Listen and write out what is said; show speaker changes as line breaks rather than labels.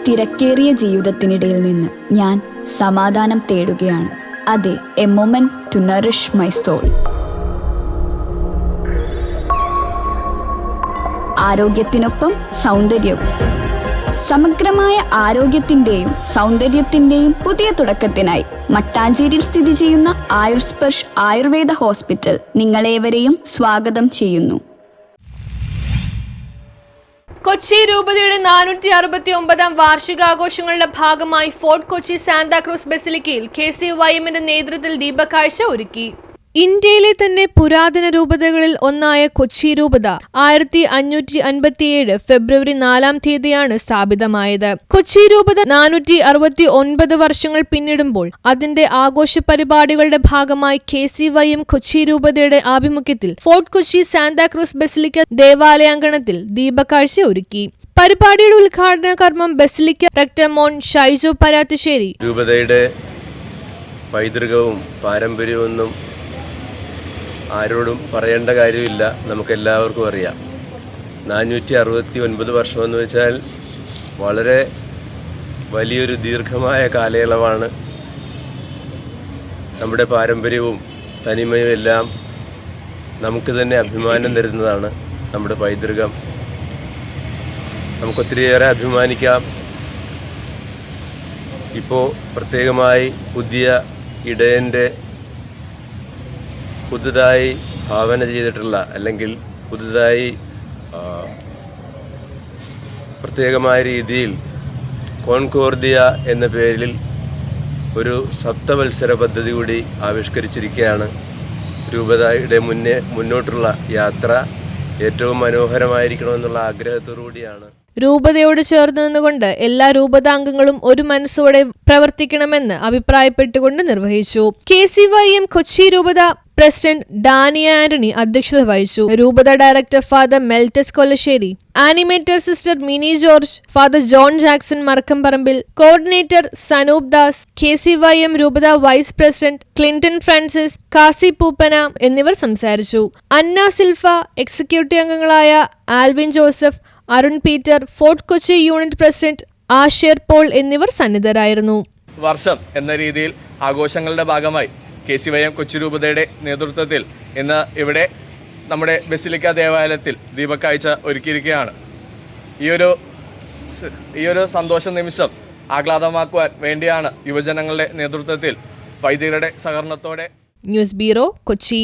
തിരക്കേറിയ ജീവിതത്തിനിടയിൽ നിന്ന് ഞാൻ സമാധാനം തേടുകയാണ്. അതെ, a moment to nourish my soul. ആരോഗ്യത്തിനൊപ്പം സൗന്ദര്യവും. സമഗ്രമായ ആരോഗ്യത്തിൻ്റെയും സൗന്ദര്യത്തിൻ്റെയും പുതിയ തുടക്കത്തിനായി മട്ടാഞ്ചേരിയിൽ സ്ഥിതി ചെയ്യുന്ന ആയുർസ്പർശ് ആയുർവേദ ഹോസ്പിറ്റൽ നിങ്ങളേവരെയും സ്വാഗതം ചെയ്യുന്നു.
കൊച്ചി രൂപതയുടെ 469 വാർഷികാഘോഷങ്ങളുടെ ഭാഗമായി ഫോർട്ട് കൊച്ചി സാന്താക്രൂസ് ബസിലിക്കയിൽ KCYMന്റെ നേതൃത്വത്തിൽ ദീപക്കാഴ്ച ഒരുക്കി. ഇന്ത്യയിലെ തന്നെ പുരാതന രൂപതകളിൽ ഒന്നായ കൊച്ചി രൂപത 1557 ഫെബ്രുവരി 4 സ്ഥാപിതമായത്. കൊച്ചി രൂപത 469 വർഷങ്ങൾ പിന്നിടുമ്പോൾ അതിന്റെ ആഘോഷ പരിപാടികളുടെ ഭാഗമായി KCYM കൊച്ചി രൂപതയുടെ ആഭിമുഖ്യത്തിൽ ഫോർട്ട് കൊച്ചി സാന്താക്രൂസ് ബസിലിക്ക ദേവാലയാങ്കണത്തിൽ ദീപക്കാഴ്ച ഒരുക്കി. പരിപാടിയുടെ ഉദ്ഘാടന കർമ്മം ബസിലിക്ക റെക്ടർ മോൻ ഷൈജു പരാത്തുശ്ശേരി
രൂപതയുടെ പൈതൃകവും പാരമ്പര്യമൊന്നും ആരോടും പറയേണ്ട കാര്യമില്ല, നമുക്കെല്ലാവർക്കും അറിയാം. 469 വർഷമെന്ന് വെച്ചാൽ വളരെ വലിയൊരു ദീർഘമായ കാലയളവാണ്. നമ്മുടെ പാരമ്പര്യവും തനിമയും എല്ലാം നമുക്ക് തന്നെ അഭിമാനം തരുന്നതാണ്. നമ്മുടെ പൈതൃകം നമുക്കൊത്തിരിയേറെ അഭിമാനിക്കാം. ഇപ്പോൾ പ്രത്യേകമായി പുതിയ ഇടയൻ്റെ പുതുതായി ഭാവന ചെയ്തിട്ടുള്ള അല്ലെങ്കിൽ പുതുതായി പ്രത്യേകമായ രീതിയിൽ കോൺകോർദിയ എന്ന പേരിൽ ഒരു സപ്തവത്സര പദ്ധതി കൂടി ആവിഷ്കരിച്ചിരിക്കുകയാണ്. രൂപതയുടെ മുന്നോട്ടുള്ള യാത്ര ഏറ്റവും മനോഹരമായിരിക്കണമെന്നുള്ള ആഗ്രഹത്തോടു കൂടിയാണ്.
രൂപതയോട് ചേർന്ന് നിന്നുകൊണ്ട് എല്ലാ രൂപതാംഗങ്ങളും ഒരു മനസ്സോടെ പ്രവർത്തിക്കണമെന്ന് അഭിപ്രായപ്പെട്ടുകൊണ്ട് നിർവഹിച്ചു. KCYM കൊച്ചി രൂപത പ്രസിഡന്റ് ഡാനിയ ആന്റണി അധ്യക്ഷത വഹിച്ചു. രൂപത director father Meltus Kollassery, animator sister Mini George, father John Jackson Marakkamparambil, coordinator Sanoop Das, KCYM രൂപത വൈസ് പ്രസിഡന്റ് ക്ലിന്റൺ ഫ്രാൻസിസ്, കാസി പൂപ്പന എന്നിവർ സംസാരിച്ചു. അന്ന സിൽഫ, എക്സിക്യൂട്ടീവ് അംഗങ്ങളായ ആൽവിൻ ജോസഫ്, അരുൺ പീറ്റർ, ഫോർട്ട് കൊച്ചി യൂണിറ്റ് പ്രസിഡന്റ് ആഷിർ പോൾ എന്നിവർ സന്നിധരായിരുന്നു.
വർഷം എന്ന രീതിയിൽ ആഘോഷങ്ങളുടെ ഭാഗമായി KCYM കൊച്ചി രൂപതയുടെ നേതൃത്വത്തിൽ ഇന്ന് ഇവിടെ നമ്മുടെ ബസിലിക്ക ദേവാലയത്തിൽ ദീപക്കാഴ്ച ഒരുക്കിയിരിക്കുകയാണ്. ഈ ഒരു സന്തോഷ നിമിഷം ആഹ്ലാദമാക്കുവാൻ വേണ്ടിയാണ് യുവജനങ്ങളുടെ നേതൃത്വത്തിൽ വൈദികരുടെ സഹകരണത്തോടെ.
News bureau, Kochi.